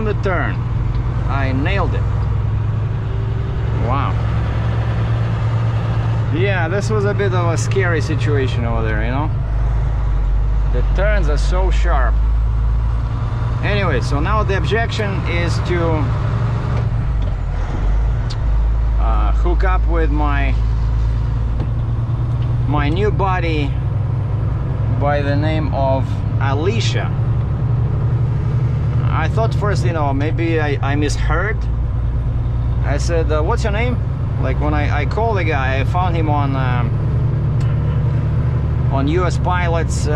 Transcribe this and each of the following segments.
on the turn. I nailed it. Wow. Yeah, this was a bit of a scary situation over there, you know. The turns are so sharp. Anyway, so now the objection is to hook up with my new buddy by the name of Alicia. I thought first, you know, maybe I misheard. I said, what's your name? Like when I called the guy, I found him on US Pilots,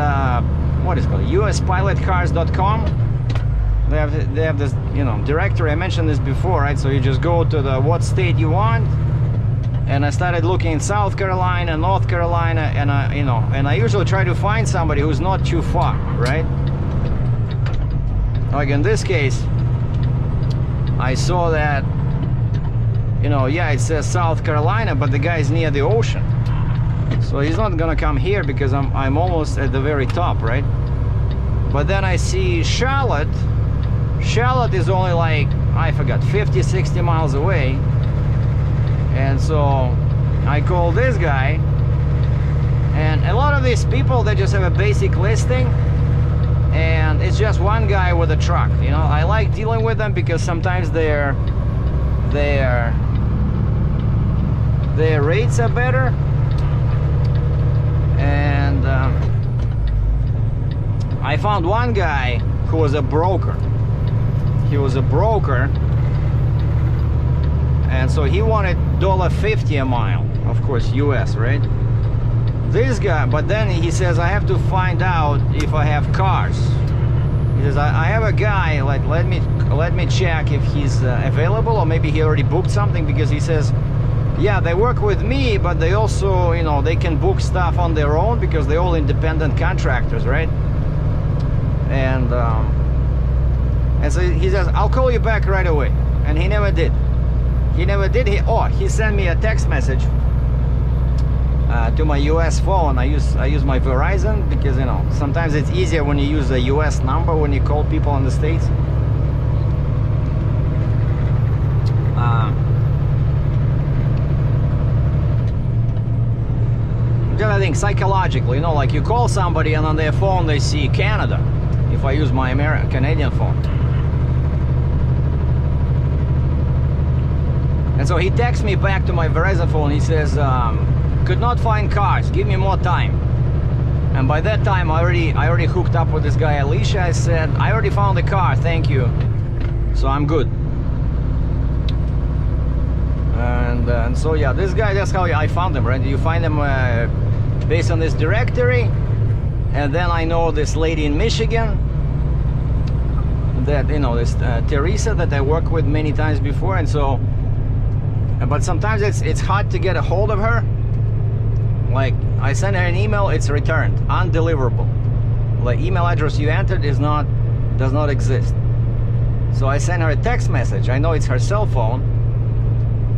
what is it called? uspilotcars.com. They have this, you know, directory. I mentioned this before, right? So you just go to the what state you want, and I started looking in South Carolina, North Carolina, and you know, and I usually try to find somebody who's not too far, right? Like in this case, I saw that, you know, yeah, it says South Carolina, but the guy's near the ocean, so he's not gonna come here because I'm almost at the very top, right? But then I see Charlotte. Charlotte is only like, I forgot, 50-60 miles away. And so I call this guy, and a lot of these people, they just have a basic listing, and it's just one guy with a truck. You know, I like dealing with them because sometimes their rates are better. And I found one guy who was a broker. He was a broker, and so he wanted $1.50 a mile, of course, US, right? This guy, but then he says, I have to find out if I have cars. He says, I have a guy, like, let me check if he's available, or maybe he already booked something, because he says, yeah, they work with me, but they also, you know, they can book stuff on their own because they're all independent contractors, right? And so he says, I'll call you back right away. And he never did. He never did. He sent me a text message to my US phone. I use my Verizon because, you know, sometimes it's easier when you use a US number when you call people in the States. Just I think psychologically, you know, like you call somebody and on their phone they see Canada. If I use my Canadian phone. And so he texts me back to my Verizon phone. He says, could not find cars, give me more time. And by that time I already hooked up with this guy Alicia. I said, I already found the car, thank you, so I'm good. And so yeah, this guy, that's how I found him, right? You find him based on this directory. And then I know this lady in Michigan that, you know, this Teresa that I worked with many times before. And so, but sometimes it's hard to get a hold of her. Like I send her an email, it's returned, undeliverable. The email address you entered does not exist. So I send her a text message. I know it's her cell phone,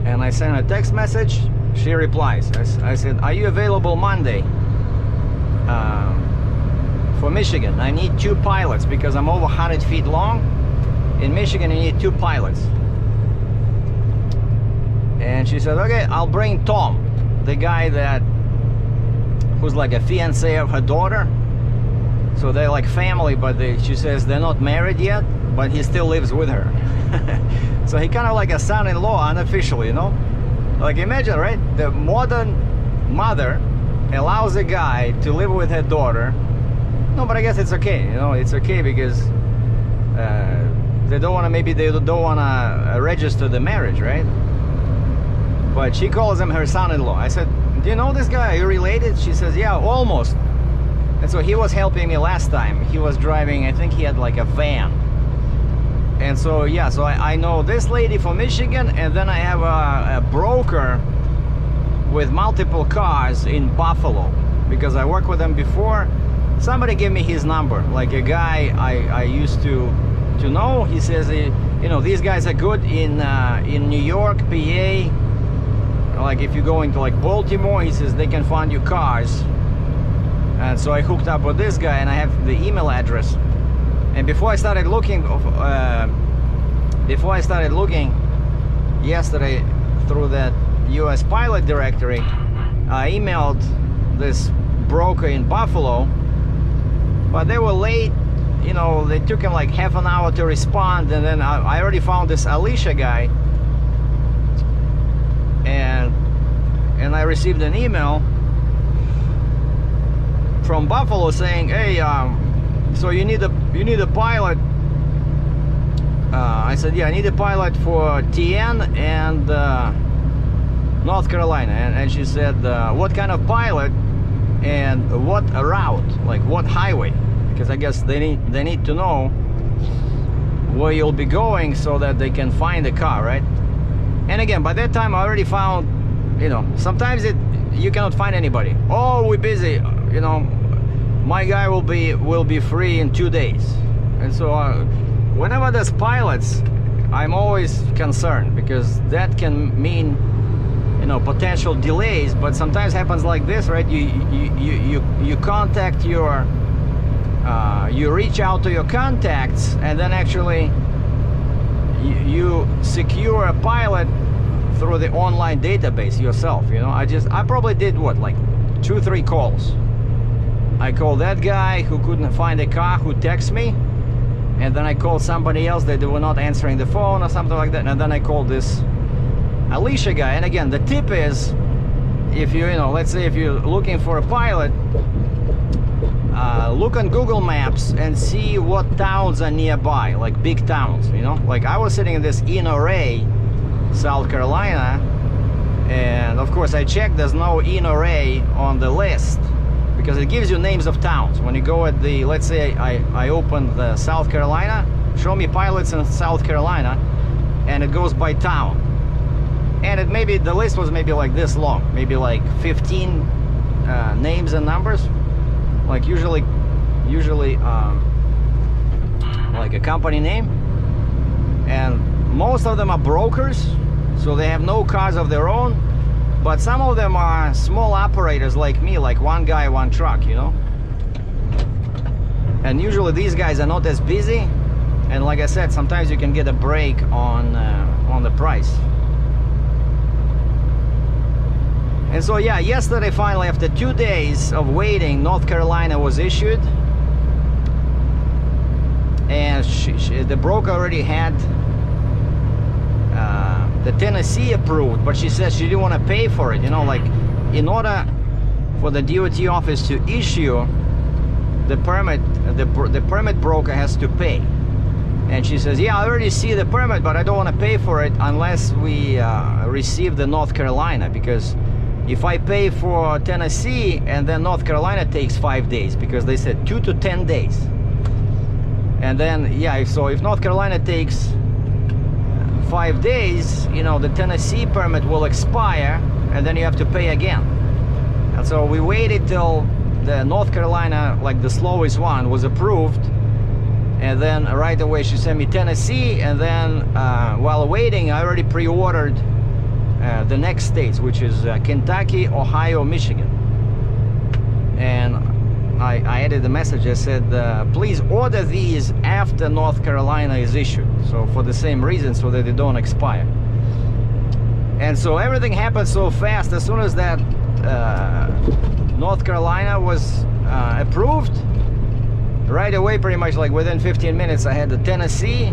and I send her a text message. She replies. I said, are you available Monday for Michigan? I need 2 pilots because I'm over 100 feet long. In Michigan, you need 2 pilots. And she said, okay, I'll bring Tom, the guy who's like a fiance of her daughter. So they're like family, but she says they're not married yet, but he still lives with her. So he kind of like a son-in-law unofficially, you know? Like imagine, right? The modern mother allows a guy to live with her daughter. No, but I guess it's okay, you know, it's okay because they don't want to, maybe they don't want to register the marriage, right? But she calls him her son-in-law. I said, do you know this guy? Are you related? She says, yeah, almost. And so he was helping me last time. He was driving, I think he had like a van. And so, yeah, so I know this lady from Michigan, and then I have a broker with multiple cars in Buffalo, because I worked with them before. Somebody gave me his number, like a guy I used to know. He says, you know, these guys are good in New York, PA. Like if you go into like Baltimore, he says they can find you cars. And so I hooked up with this guy, and I have the email address. And before I started looking before I started looking yesterday through that US pilot directory, I emailed this broker in Buffalo, but they were late. You know, they took him like half an hour to respond, and then I already found this Alicia guy, and I received an email from Buffalo saying, hey, so you need a pilot. I said, yeah, I need a pilot for TN and North Carolina. And she said, what kind of pilot and what route, like what highway? Because I guess they need to know where you'll be going so that they can find the car, right? And again, by that time I already found, you know, sometimes you cannot find anybody. Oh, we're busy, you know, my guy will be free in 2 days. And so whenever there's pilots, I'm always concerned, because that can mean, you know, potential delays. But sometimes happens like this, right? You contact your you reach out to your contacts, and then actually you secure a pilot through the online database yourself. You know, I probably did what, like 2-3 calls. I called that guy who couldn't find a car, who texted me, and then I called somebody else that they were not answering the phone or something like that, and then I called this Alicia guy. And again, the tip is, if you know, let's say if you're looking for a pilot, look on Google Maps and see what towns are nearby, like big towns, you know. Like I was sitting in this Ray, South Carolina, and of course I checked, there's no Ray on the list, because it gives you names of towns. When you go at the, let's say I opened the South Carolina, show me pilots in South Carolina, and it goes by town. And it maybe, the list was maybe like this long, maybe like 15 names and numbers. Like usually like a company name, and most of them are brokers, so they have no cars of their own. But some of them are small operators like me, like one guy, one truck, you know. And usually these guys are not as busy, and like I said, sometimes you can get a break on the price. And so yeah, yesterday finally, after 2 days of waiting, North Carolina was issued, and the broker already had the Tennessee approved, but she said she didn't want to pay for it. You know, like in order for the DOT office to issue the permit, the permit broker has to pay. And she says, yeah, I already see the permit, but I don't want to pay for it unless we receive the North Carolina, because if I pay for Tennessee and then North Carolina takes 5 days, because they said 2 to 10 days. And then, yeah, so if North Carolina takes 5 days, you know, the Tennessee permit will expire, and then you have to pay again. And so we waited till the North Carolina, like the slowest one, was approved, and then right away she sent me Tennessee. And then while waiting, I already pre-ordered the next states, which is Kentucky, Ohio, Michigan. And I added the message. I said, please order these after North Carolina is issued, so for the same reason, so that they don't expire. And so everything happened so fast. As soon as that North Carolina was approved, right away, pretty much like within 15 minutes, I had the Tennessee,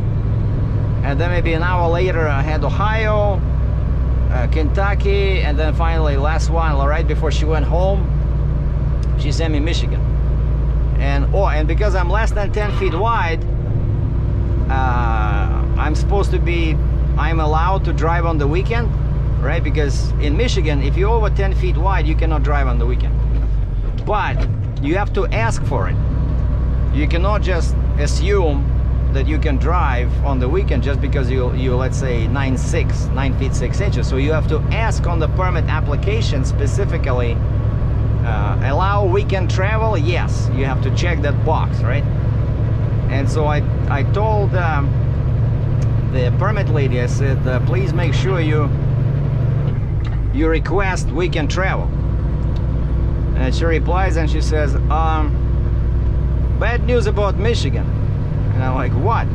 and then maybe an hour later I had Ohio, Kentucky, and then finally last one, right before she went home, she sent me Michigan. And because I'm less than 10 feet wide, I'm allowed to drive on the weekend, right? Because in Michigan, if you're over 10 feet wide, you cannot drive on the weekend. But you have to ask for it. You cannot just assume that you can drive on the weekend just because you let's say 9 feet 6 inches. So you have to ask on the permit application specifically, allow weekend travel. Yes, you have to check that box, right? And so I told the permit lady, I said, please make sure you request weekend travel. And she replies and she says, bad news about Michigan. And I'm like, what?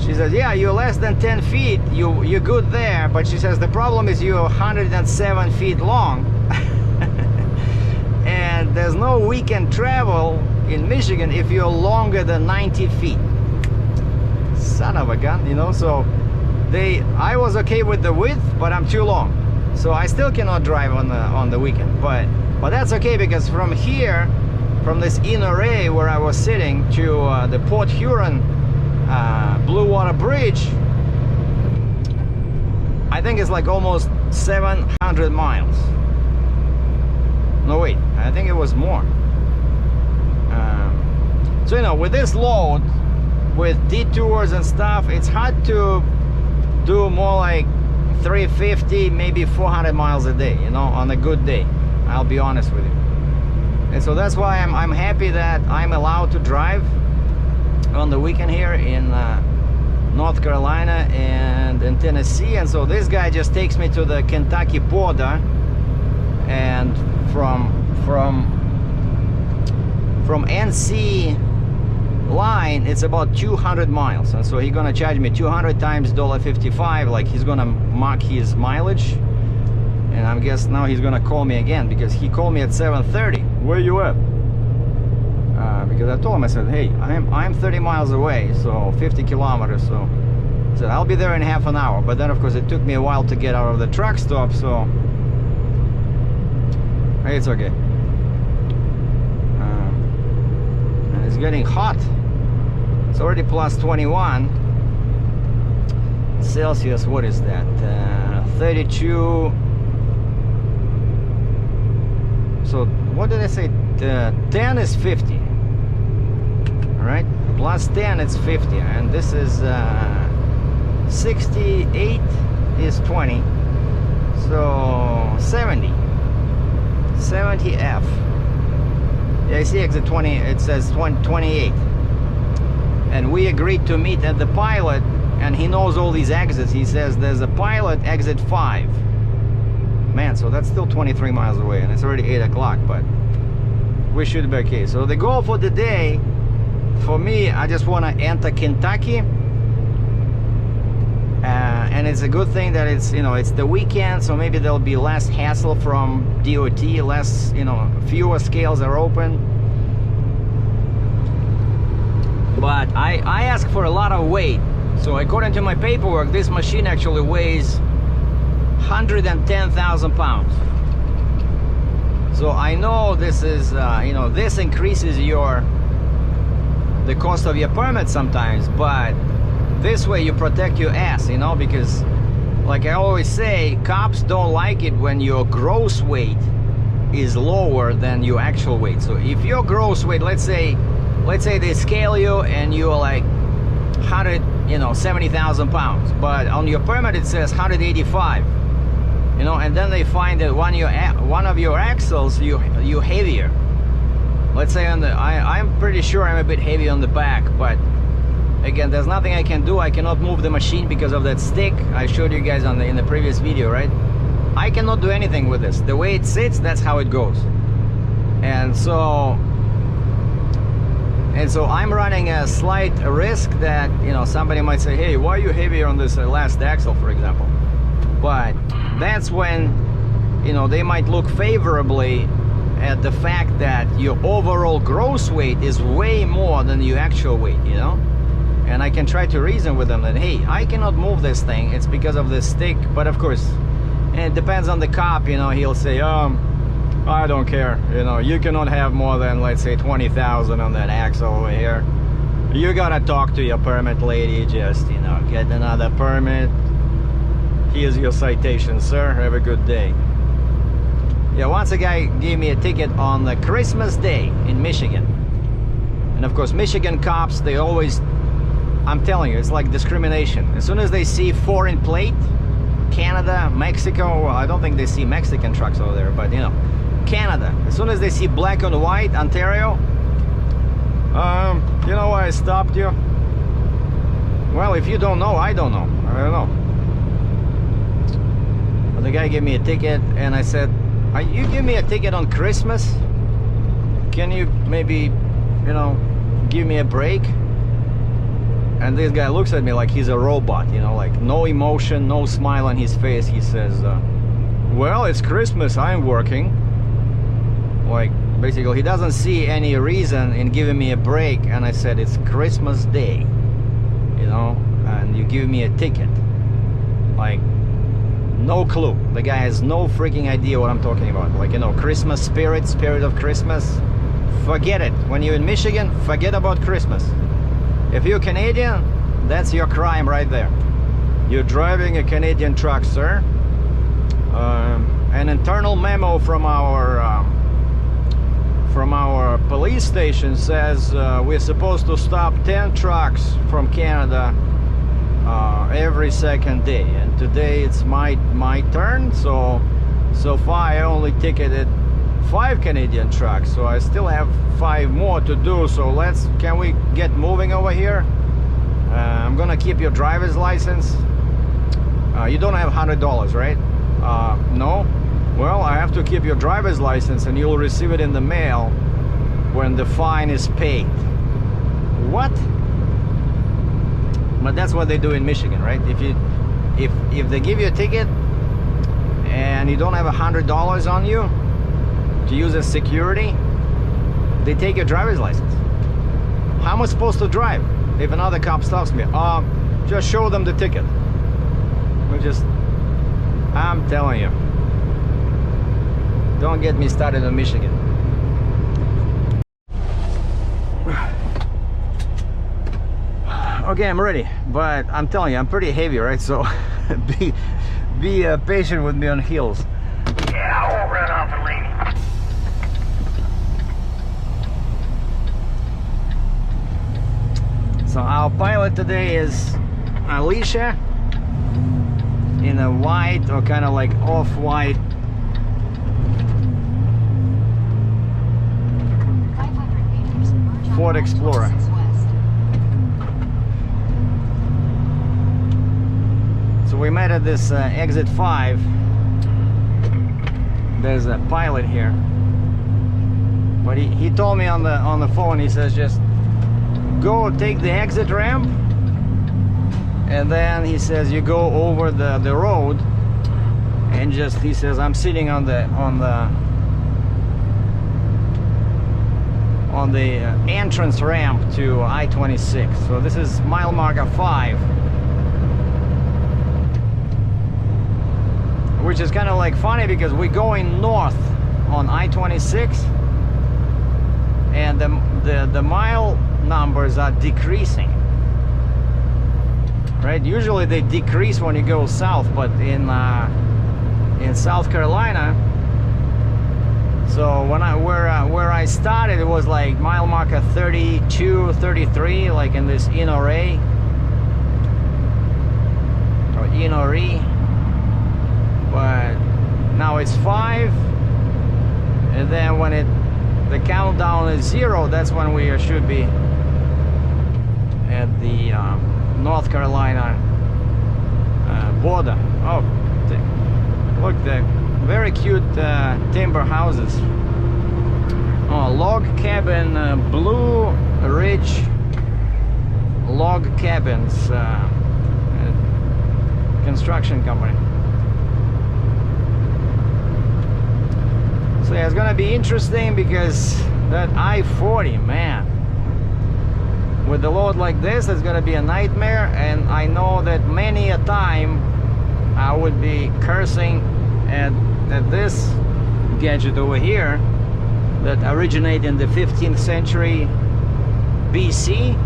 She says, yeah, you're less than 10 feet, you're good there, but she says the problem is you're 107 feet long. And there's no weekend travel in Michigan if you're longer than 90 feet. Son of a gun, you know. So I was okay with the width, but I'm too long, so I still cannot drive on the weekend. But that's okay, because from here, from this inner ray where I was sitting to the Port Huron Blue Water Bridge, I think it's like almost 700 miles. No, wait, I think it was more. So, you know, with this load, with detours and stuff, it's hard to do more like 350, maybe 400 miles a day, you know, on a good day. I'll be honest with you. And so that's why I'm happy that I'm allowed to drive on the weekend here in North Carolina and in Tennessee. And so this guy just takes me to the Kentucky border, and from NC line it's about 200 miles, and so he's gonna charge me 200 times $1.55, like he's gonna mark his mileage. And I guess now he's gonna call me again, because he called me at 7:30. Where you at? Because I told him, I said, hey, I'm 30 miles away, so 50 kilometers. So I said I'll be there in half an hour. But then of course it took me a while to get out of the truck stop, so hey, it's okay. And it's getting hot. It's already plus 21 Celsius. What is that? 32. So what did I say? 10 is 50. All right, plus 10 it's 50, and this is 68 is 20. So 70 F. Yeah, I see exit 20. It says 28. And we agreed to meet at the pilot, and he knows all these exits. He says there's a pilot exit 5. Man, so that's still 23 miles away, and it's already 8 o'clock, but we should be okay. So the goal for the day, for me, I just want to enter Kentucky, and it's a good thing that it's, you know, it's the weekend, so maybe there'll be less hassle from DOT, less, you know, fewer scales are open. But I asked for a lot of weight, so according to my paperwork, this machine actually weighs 110,000 pounds. So I know this is, you know, this increases the cost of your permit sometimes, but this way you protect your ass, you know, because like I always say, cops don't like it when your gross weight is lower than your actual weight. So if your gross weight, let's say they scale you and you're like 70,000 pounds, but on your permit it says 185, you know, and then they find that one of your axles you heavier. Let's say I'm pretty sure I'm a bit heavy on the back, but again, there's nothing I can do. I cannot move the machine because of that stick I showed you guys in the previous video, right? I cannot do anything with this. The way it sits, that's how it goes. And so I'm running a slight risk that, you know, somebody might say, hey, why are you heavier on this last axle, for example? But that's when, you know, they might look favorably at the fact that your overall gross weight is way more than your actual weight, you know? And I can try to reason with them that, hey, I cannot move this thing, it's because of this stick. But of course, it depends on the cop, you know, he'll say, I don't care, you know, you cannot have more than, let's say, 20,000 on that axle over here. You gotta talk to your permit lady, just, you know, get another permit. Here's your citation, sir, have a good day. Yeah, once a guy gave me a ticket on the Christmas Day in Michigan. And of course, Michigan cops, they always, I'm telling you, it's like discrimination. As soon as they see foreign plate, Canada, Mexico, well, I don't think they see Mexican trucks over there, but you know, Canada, as soon as they see black and white, Ontario, you know why I stopped you? Well, if you don't know, I don't know. I don't know. But the guy gave me a ticket, and I said, you give me a ticket on Christmas? Can you maybe, you know, give me a break? And this guy looks at me like he's a robot, you know, like no emotion, no smile on his face. He says, well, it's Christmas, I'm working. Like, basically, he doesn't see any reason in giving me a break. And I said, it's Christmas Day, you know, and you give me a ticket. Like, no clue. The guy has no freaking idea what I'm talking about. Like, you know, Christmas spirit of Christmas. Forget it. When you're in Michigan, forget about Christmas. If you're Canadian, that's your crime right there. You're driving a Canadian truck, sir. An internal memo from our police station says we're supposed to stop 10 trucks from Canada every second day, and today it's my turn. So far I only ticketed 5 Canadian trucks, so I still have 5 more to do. So can we get moving over here? I'm gonna keep your driver's license. You don't have $100, right? No? Well, I have to keep your driver's license, and you'll receive it in the mail when the fine is paid. What? But that's what they do in Michigan, right? If they give you a ticket and you don't have $100 on you to use as security, they take your driver's license. How am I supposed to drive if another cop stops me? Just show them the ticket. I'm telling you, don't get me started on Michigan. Okay, I'm ready, but I'm telling you, I'm pretty heavy, right? So be patient with me on hills. Yeah, I won't run off and leave you. So our pilot today is Alicia in a white or kind of like off-white Ford Explorer. So we met at this exit 5. There's a pilot here, but he told me on the phone, he says, just go take the exit ramp, and then he says you go over the road, and he says I'm sitting on the entrance ramp to I-26. So this is mile marker 5, which is kind of like funny because we're going north on I-26, and the mile numbers are decreasing, right? Usually they decrease when you go south, but in South Carolina, so where I started, it was like mile marker 32, 33, like in this Inouye or Inouye, but now it's 5, and then when the countdown is 0, that's when we should be at the North Carolina border. Oh, look, the very cute timber houses. Oh, log cabin, Blue Ridge Log Cabins, construction company. So yeah, it's gonna be interesting because that I-40, man, with the load like this, it's gonna be a nightmare. And I know that many a time I would be cursing at this gadget over here that originated in the 15th century BC,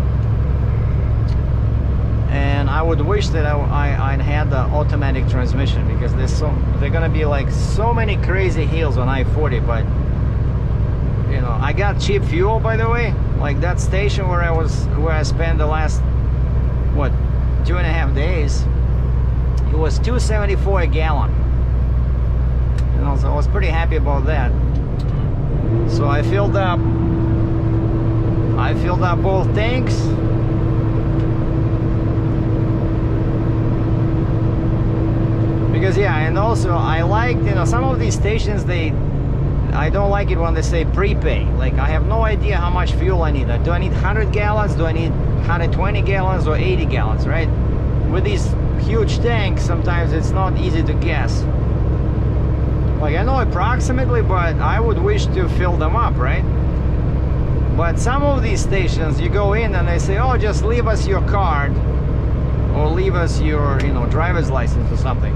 and I would wish that I'd had the automatic transmission, because they're gonna be like so many crazy hills on I-40. But you know, I got cheap fuel, by the way. Like that station where I spent the last 2.5 days, it was $2.74 a gallon. You know, so I was pretty happy about that. So I filled up both tanks. Because yeah, and also I liked, you know, some of these stations, I don't like it when they say prepay. Like, I have no idea how much fuel I need. Do I need 100 gallons? Do I need 120 gallons or 80 gallons, right? With these huge tanks, sometimes it's not easy to guess. Like, I know approximately, but I would wish to fill them up, right? But some of these stations, you go in and they say, oh, just leave us your card or leave us your, you know, driver's license or something.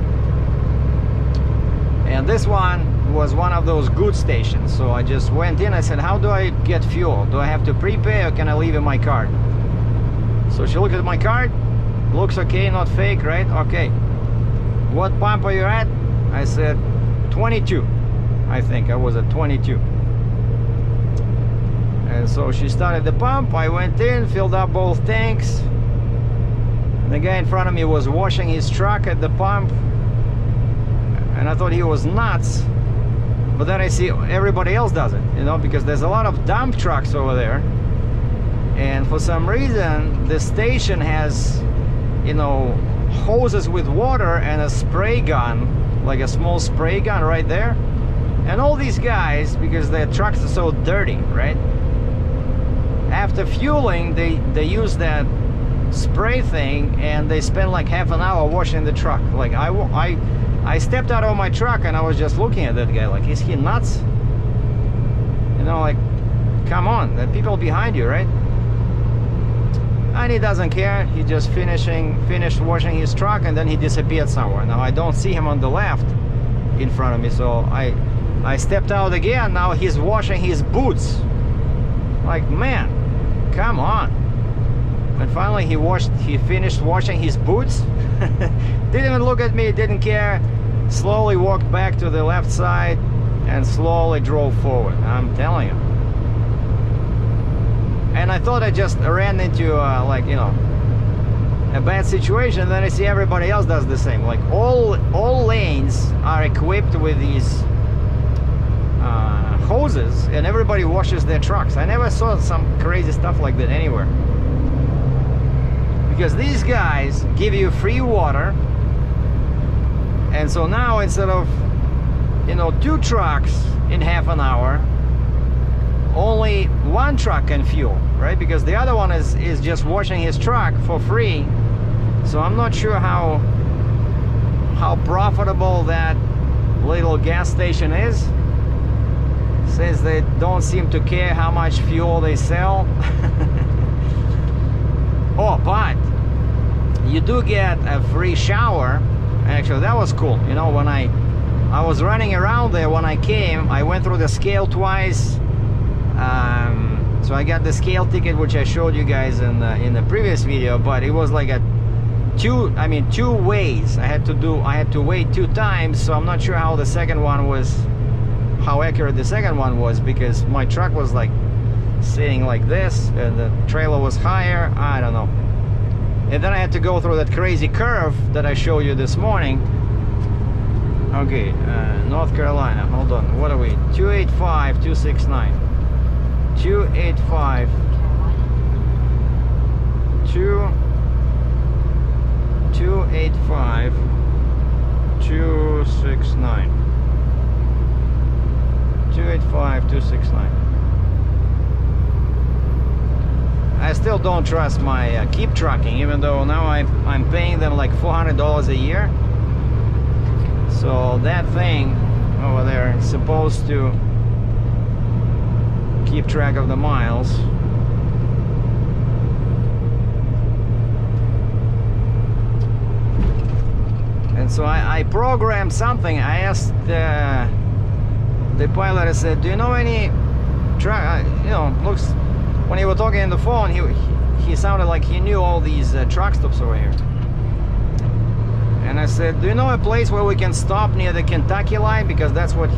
And this one was one of those good stations. So I just went in, I said, how do I get fuel? Do I have to prepay or can I leave in my card? So she looked at my card, looks okay, not fake, right? Okay. What pump are you at? I said, 22. I think I was at 22. And so she started the pump. I went in, filled up both tanks. The guy in front of me was washing his truck at the pump, and I thought he was nuts. But then I see everybody else does it, you know, because there's a lot of dump trucks over there, and for some reason the station has, you know, hoses with water and a spray gun, like a small spray gun right there. And all these guys, because their trucks are so dirty, right, after fueling they use that spray thing and they spend like half an hour washing the truck. Like, I stepped out of my truck and I was just looking at that guy like, is he nuts? You know, like, come on, the people behind you, right? And he doesn't care. He just finished washing his truck and then he disappeared somewhere. Now I don't see him on the left in front of me, so I stepped out again. Now he's washing his boots. Like, man, come on. And finally he finished washing his boots. Didn't even look at me, didn't care. Slowly walked back to the left side and slowly drove forward. I'm telling you. And I thought I just ran into like, you know, a bad situation, and then I see everybody else does the same. Like, all lanes are equipped with these hoses, and everybody washes their trucks. I never saw some crazy stuff like that anywhere. Because these guys give you free water, and so now instead of, you know, 2 trucks in half an hour, only 1 truck can fuel, right? Because the other one is just washing his truck for free. So I'm not sure how profitable that little gas station is, since they don't seem to care how much fuel they sell. Oh, but you do get a free shower. Actually, that was cool. You know, when I was running around there when I came, I went through the scale twice. So I got the scale ticket, which I showed you guys in the previous video, but it was like 2 ways. I had to wait 2 times, so I'm not sure how the second one was, how accurate the second one was, because my truck was like sitting like this and the trailer was higher. I don't know. And then I had to go through that crazy curve that I showed you this morning. Okay, North Carolina, hold on, what are we? 285, 269. 285 285 269. 285 269. I still don't trust my Keep Trucking, even though now I'm paying them like $400 a year. So that thing over there is supposed to keep track of the miles. And so I programmed something. I asked the pilot, I said, do you know any truck, you know, looks, when he was talking on the phone, he sounded like he knew all these truck stops over here. And I said, do you know a place where we can stop near the Kentucky line? Because that's what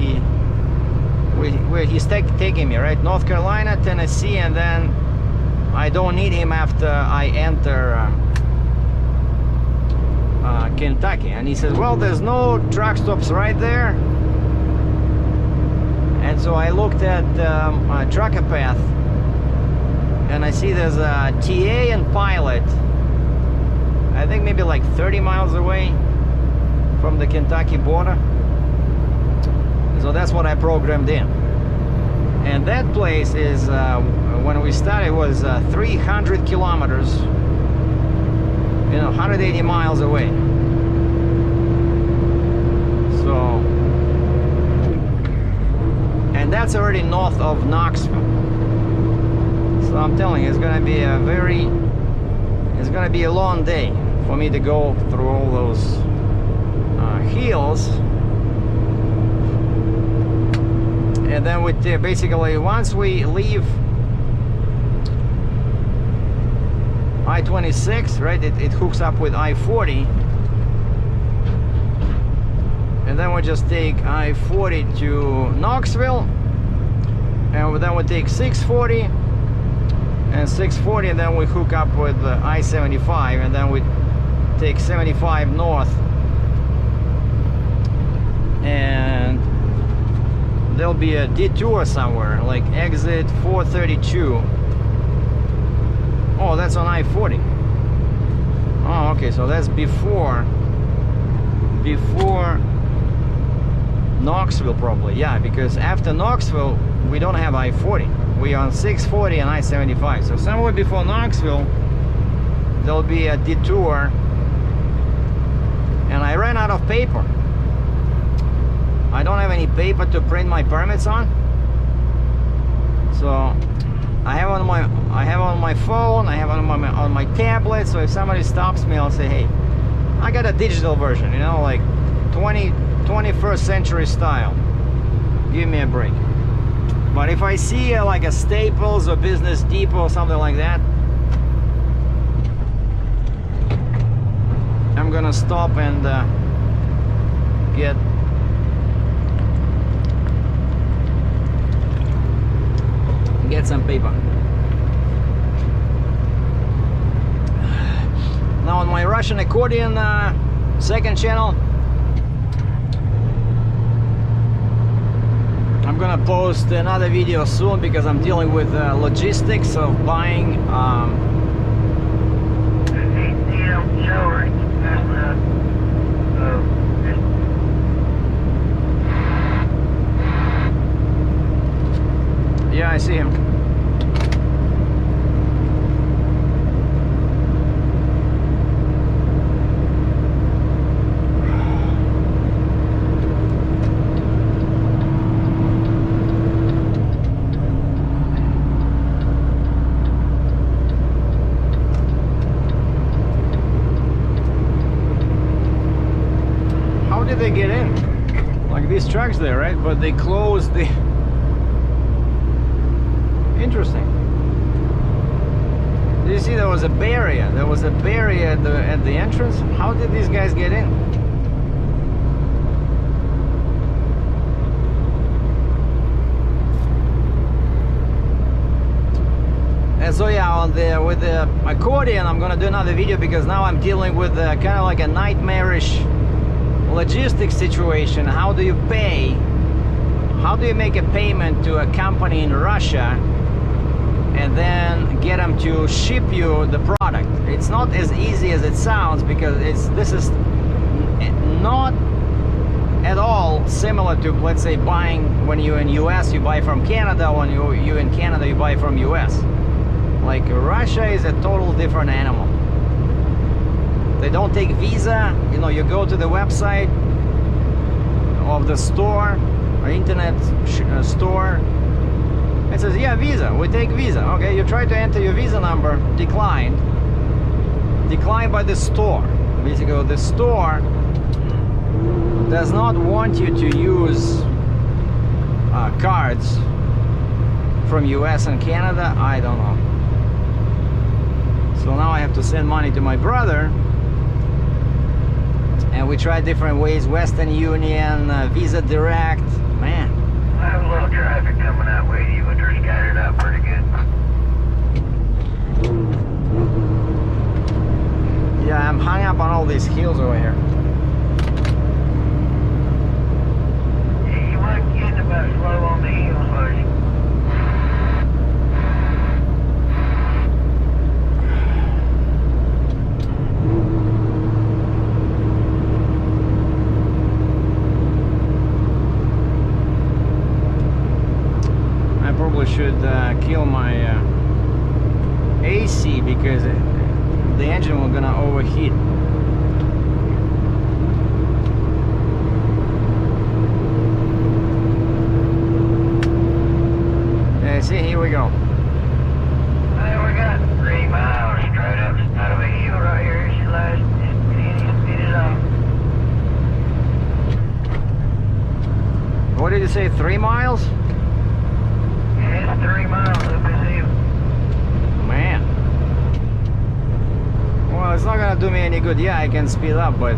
where he's taking me, right? North Carolina, Tennessee, and then I don't need him after I enter Kentucky. And he says, well, there's no truck stops right there. And so I looked at Trucker Path, and I see there's a TA and Pilot, I think maybe like 30 miles away from the Kentucky border. So that's what I programmed in. And that place is, when we started, was 300 kilometers, 180 miles away. So, and that's already north of Knoxville. So I'm telling you, it's gonna be a long day for me to go through all those hills. And then with basically, once we leave I-26, right, it hooks up with I-40, and then we just take I-40 to Knoxville, and then we take 640 and 640, and then we hook up with I-75, and then we take 75 north, and there'll be a detour somewhere, like exit 432. Oh, that's on I-40. Oh, okay, so that's before Knoxville, probably. Yeah, because after Knoxville we don't have I-40. We're on 640 and I-75. So somewhere before Knoxville there'll be a detour. And I ran out of paper. I don't have any paper to print my permits on, so I have on my phone, I have on my tablet. So if somebody stops me, I'll say, hey, I got a digital version, like 21st century style. Give me a break. But if I see like a Staples or Business Depot or something like that, I'm gonna stop and get some paper. Now on my Russian Accordion second channel, I'm gonna post another video soon because I'm dealing with logistics of buying yeah, I see him. How did they get in? Like these trucks there, right? But they closed the... Interesting. Did you see there was a barrier? There was a barrier at the entrance. How did these guys get in? And so yeah, with the Accordion, I'm gonna do another video because now I'm dealing with kind of like a nightmarish logistics situation. How do you pay? How do you make a payment to a company in Russia and then get them to ship you the product? It's not as easy as it sounds, because this is not at all similar to, let's say, buying when you're in US, you buy from Canada. When you're in Canada, you buy from US. Like Russia is a total different animal. They don't take Visa. You go to the website of the store or internet store. It says, yeah, Visa, we take Visa. Okay, you try to enter your Visa number, declined by the store. Basically, the store does not want you to use cards from US and Canada. I don't know. So now I have to send money to my brother, and we tried different ways: Western Union, Visa Direct. Man, I have a little traffic coming that way. You would are scattered out pretty good. yeah, I'm hung up on all these hills over here. Yeah, you weren't getting about slow on the heels, was you? AC because the engine was gonna overheat. Yeah, see, here we go. Hey, we got 3 miles straight up out of a hill right here. She last hit it off. What did you say, 3 miles? Yeah, it's 3 miles up this hill. Man. Well, it's not gonna do me any good. Yeah, I can speed up, but...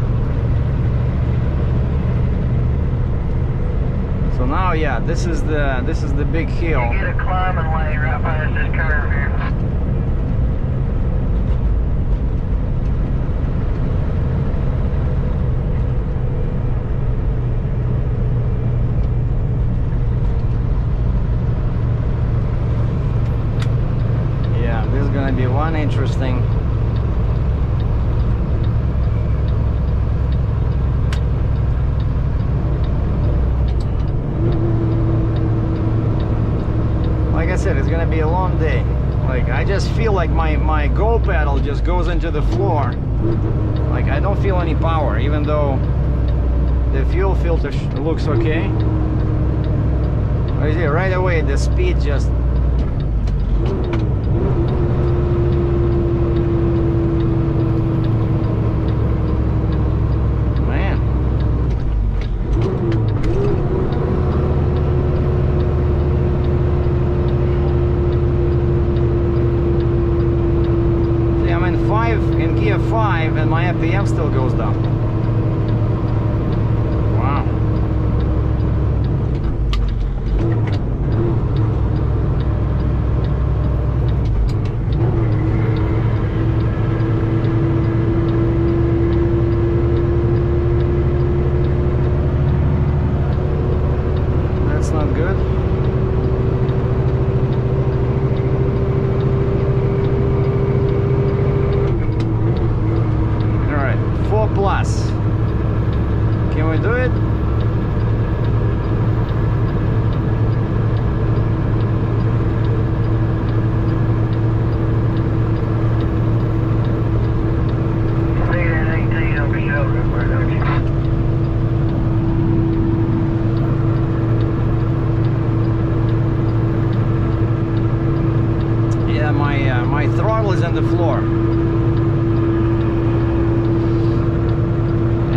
So now, yeah, this is the big hill. You get a climbing lane right past this curve here. Yeah, this is gonna be one interesting. Like I said, it's gonna be a long day. Like, I just feel like my go pedal just goes into the floor. Like, I don't feel any power, even though the fuel filter looks okay. But you see, right away the speed just... Man. See, I'm in gear 5 and my RPM still goes down. Wow. That's not good. All right, 4 plus. Can we do it? See that 18 on the shoulder up there, don't you? Yeah, my throttle is on the floor,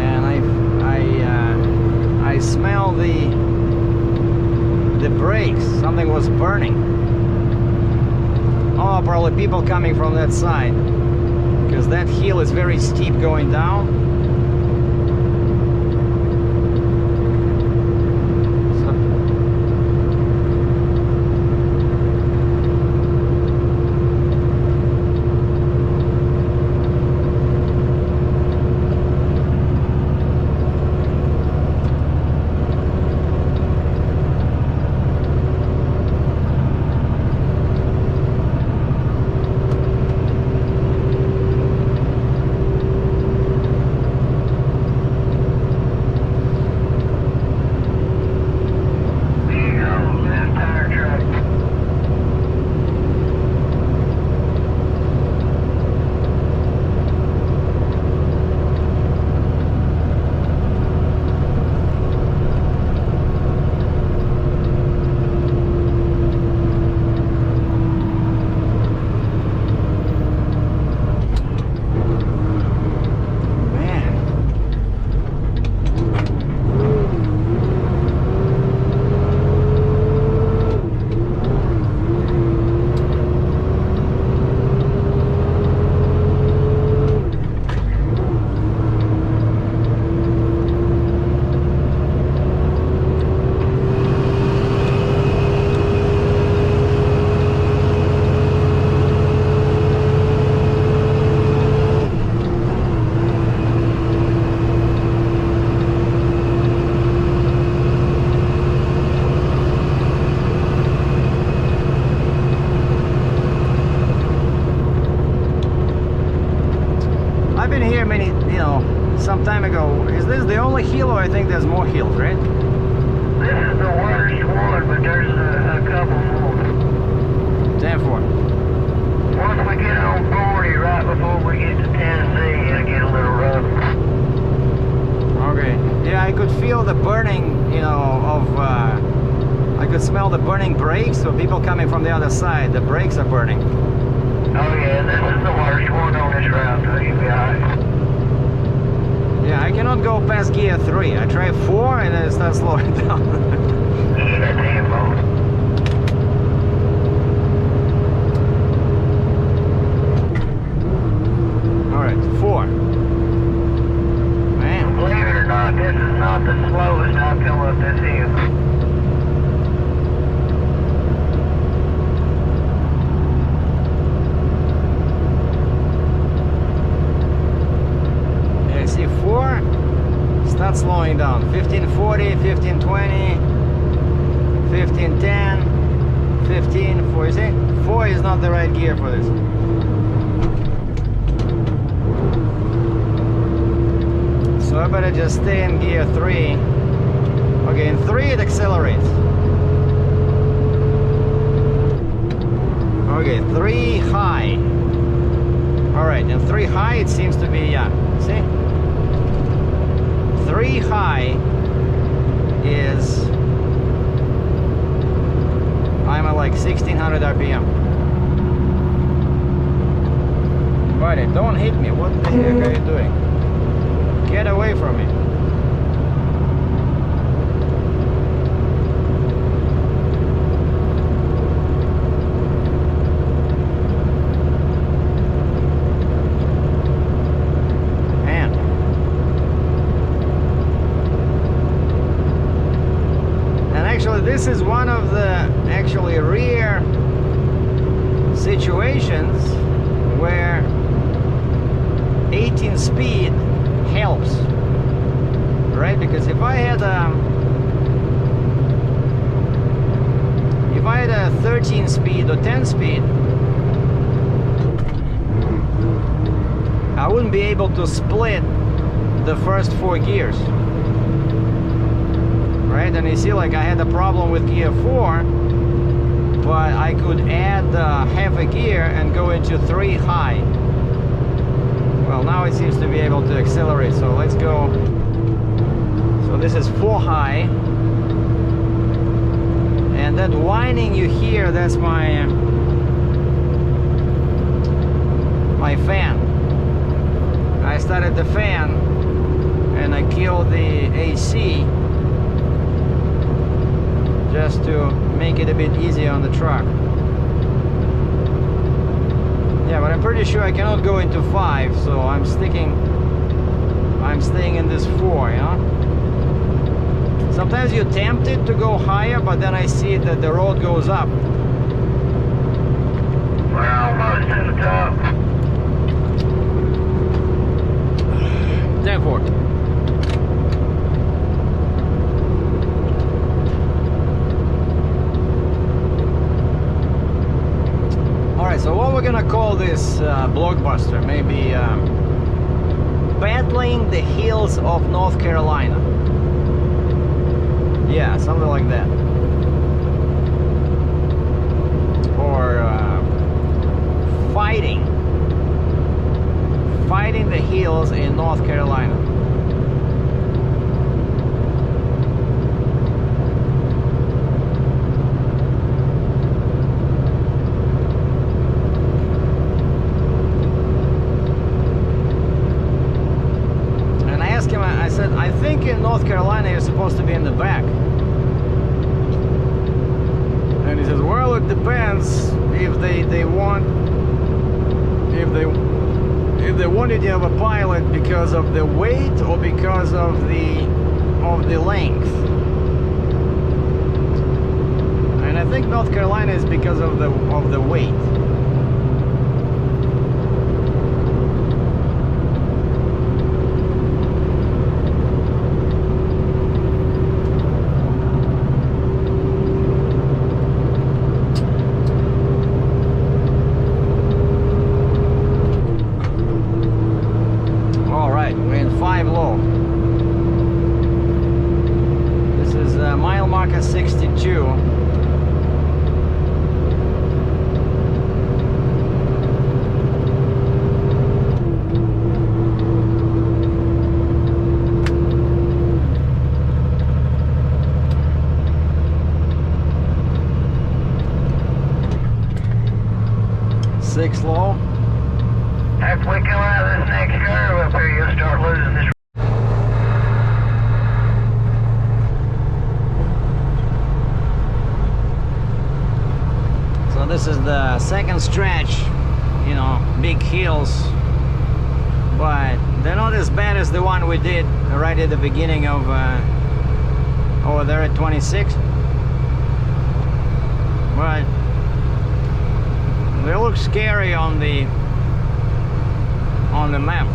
and I smell the brakes. Something was burning. Oh, probably people coming from that side, because that hill is very steep going down. I've been here many, some time ago. Is this the only hill, or I think there's more hills, right? This is the worst one, but there's a couple more. 10-4. Once we get I could smell the burning brakes, so people coming from the other side, the brakes are burning. Oh yeah, this is the worst one on this route, so you'll be alright. Yeah, I cannot go past gear 3. I try 4 and then it starts slowing down. Yeah, that tempo. Alright, 4. Man. Believe it or not, this is not the slowest I've come up this hill. Yeah, see 4, start slowing down. 1540, 1520, 1510, 15, 4, you see? 4 is not the right gear for this. So I better just stay in gear 3. Okay, in 3 it accelerates. Okay, 3 high. Alright, in 3 high it seems to be, yeah, see? 3 high is, I'm at like 1600 RPM. Buddy, don't hit me, what the heck are you doing? Get away from me. Man. And actually this is one of the actually rare situations where 18 speed helps, right? Because if I had a 13 speed or 10 speed, I wouldn't be able to split the first 4 gears, right? And you see, like I had a problem with gear 4, but I could add half a gear and go into 3 high. Well, now it seems to be able to accelerate, so let's go. So this is 4 high. And that whining you hear, that's my fan. I started the fan and I killed the AC just to make it a bit easier on the truck. Yeah, but I'm pretty sure I cannot go into 5, so I'm staying in this 4, you know? Sometimes you're tempted to go higher, but then I see that the road goes up. We're almost to the top. 10-4. Alright, so what we're gonna call this blockbuster? Maybe Battling the Hills of North Carolina. Yeah, something like that. Or Fighting the Hills in North Carolina. And I asked him, I said, I think in North Carolina you're supposed to be in the back. And he says, well, it depends if they wanted to have a pilot because of the weight or because of the length. And I think North Carolina is because of the weight. We're in 5 low. This is mile marker 62. take slow. After we come out of this next curve up here, you'll start losing this. So this is the second stretch, you know, big hills, but they're not as bad as the one we did right at the beginning of over there at 26. But they look scary on the map.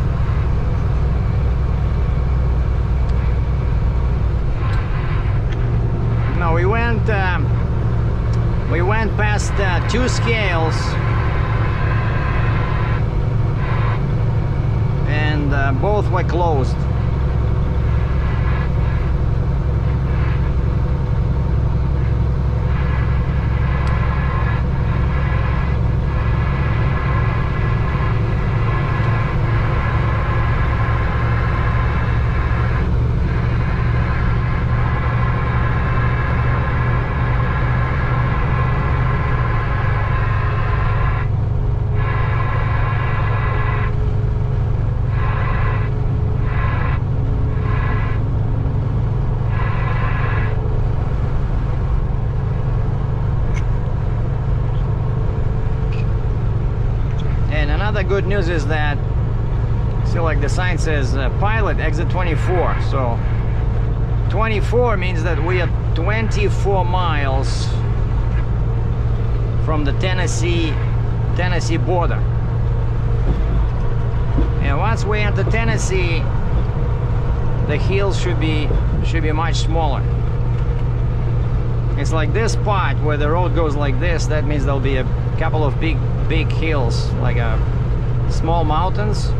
No, we went past 2 scales, and both were closed. Another good news is that, see, like the sign says pilot exit 24, so 24 means that we are 24 miles from the Tennessee border. And once we enter Tennessee, the hills should be much smaller. It's like this part where the road goes like this, that means there'll be a couple of big hills, like small mountains.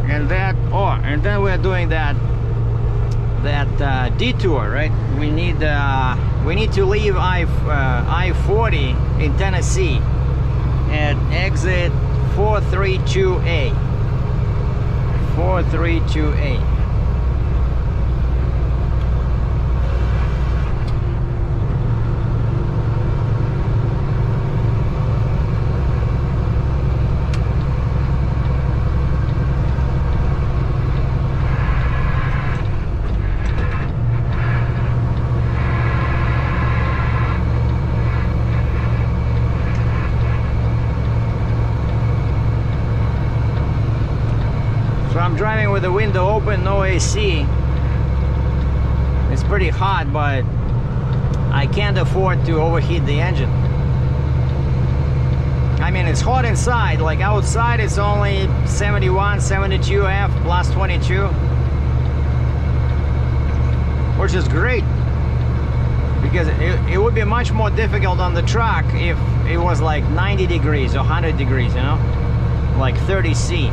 And then we're doing that detour, right? We need to leave I-40 in Tennessee at exit 432A. 432A. I'm driving with the window open, no AC. It's pretty hot, but I can't afford to overheat the engine. I mean, it's hot inside, like outside it's only 71, 72 F plus 22, which is great, because it would be much more difficult on the truck if it was like 90 degrees or 100 degrees, you know, like 30 C.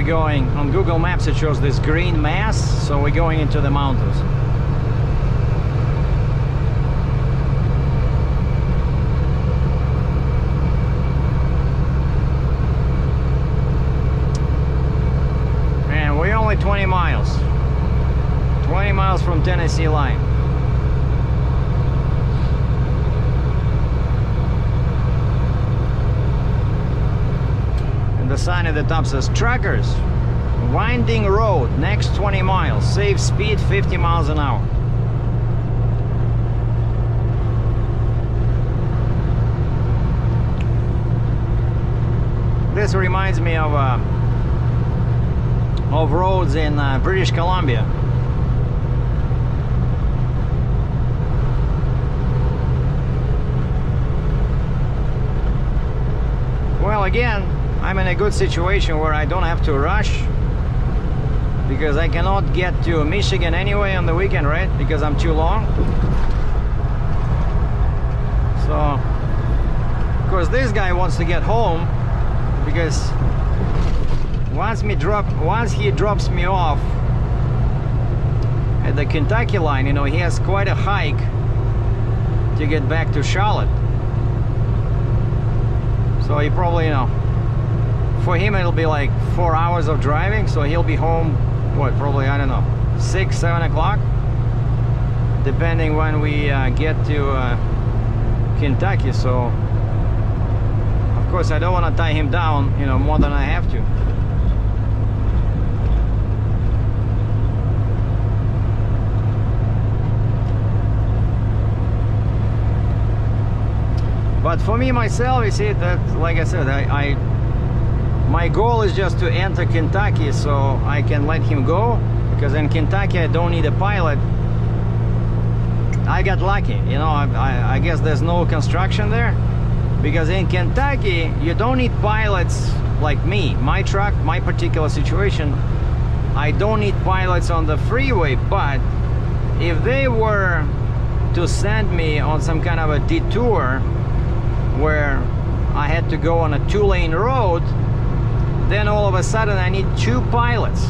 we're going on Google Maps. It shows this green mass, so we're going into the mountains. And we're only 20 miles. 20 miles from Tennessee line. The sign at the top says truckers, winding road, next 20 miles, safe speed 50 miles an hour. This reminds me of roads in British Columbia. Well, again, I'm in a good situation where I don't have to rush, because I cannot get to Michigan anyway on the weekend, right? Because I'm too long. So, of course, this guy wants to get home, because once he drops me off at the Kentucky line, you know, he has quite a hike to get back to Charlotte. So he probably, you know, for him it'll be like 4 hours of driving, so he'll be home, what, probably, I don't know, 6, 7 o'clock, depending when we get to Kentucky. So of course I don't want to tie him down, you know, more than I have to. But for me myself, you see, that, like I said, my goal is just to enter Kentucky so I can let him go, because in Kentucky I don't need a pilot. I got lucky, you know. I guess there's no construction there, because in Kentucky you don't need pilots like me. My truck, my particular situation, I don't need pilots on the freeway. But if they were to send me on some kind of a detour where I had to go on a 2-lane road, then all of a sudden I need 2 pilots,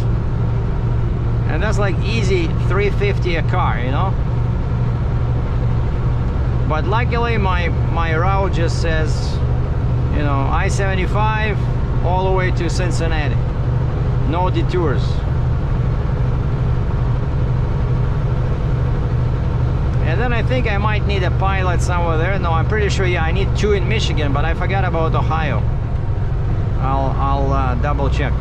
and that's like easy $350 a car, you know. But luckily my route just says, you know, I-75 all the way to Cincinnati, no detours. And then I think I might need a pilot somewhere there. No, I'm pretty sure, yeah, I need 2 in Michigan, but I forgot about Ohio. I'll double check.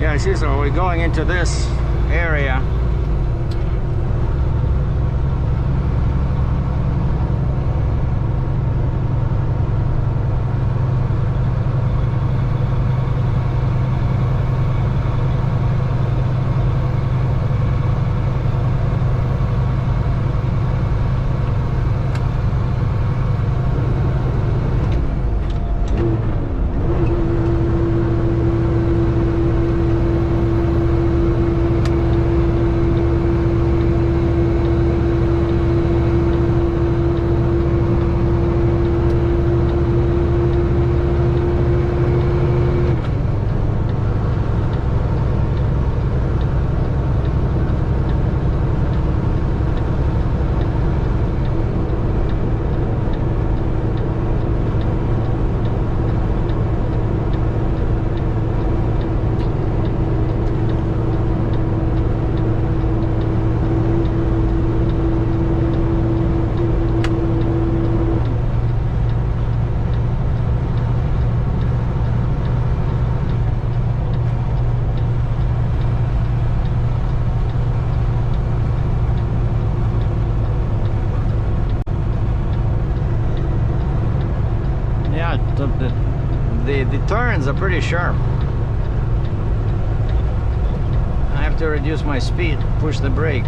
Yeah, I see. So we're going into this area. The turns are pretty sharp. I have to reduce my speed, push the brake.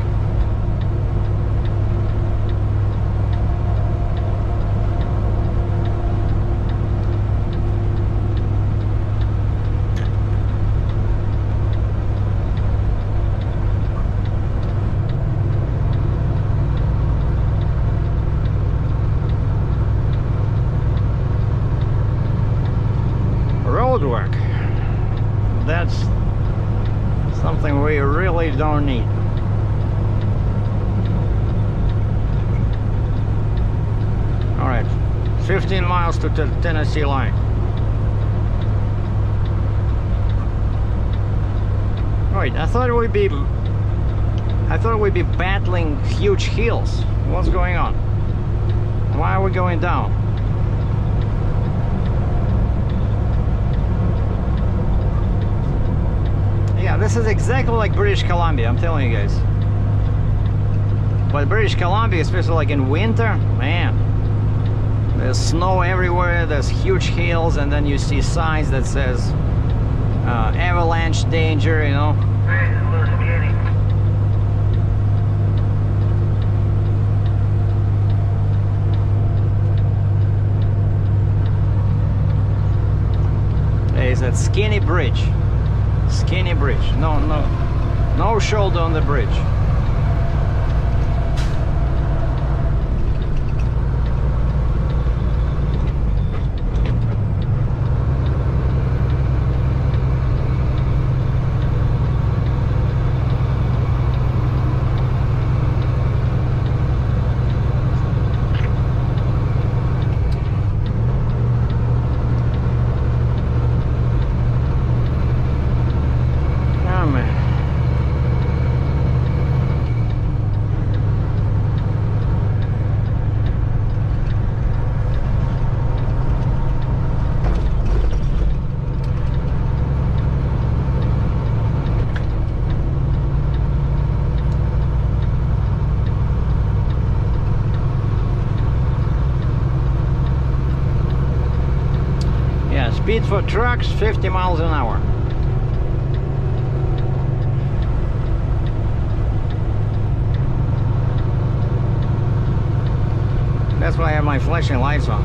roadwork. That's something we really don't need. All right, 15 miles to the Tennessee line. Wait, I thought we'd be battling huge hills. What's going on? Why are we going down? Yeah, this is exactly like British Columbia, I'm telling you guys. But British Columbia, especially like in winter, man, there's snow everywhere, there's huge hills, and then you see signs that says avalanche danger, you know. Where is it, little skinny? It's that skinny bridge. Skinny bridge. No shoulder on the bridge. Speed for trucks 50 miles an hour. That's why I have my flashing lights on.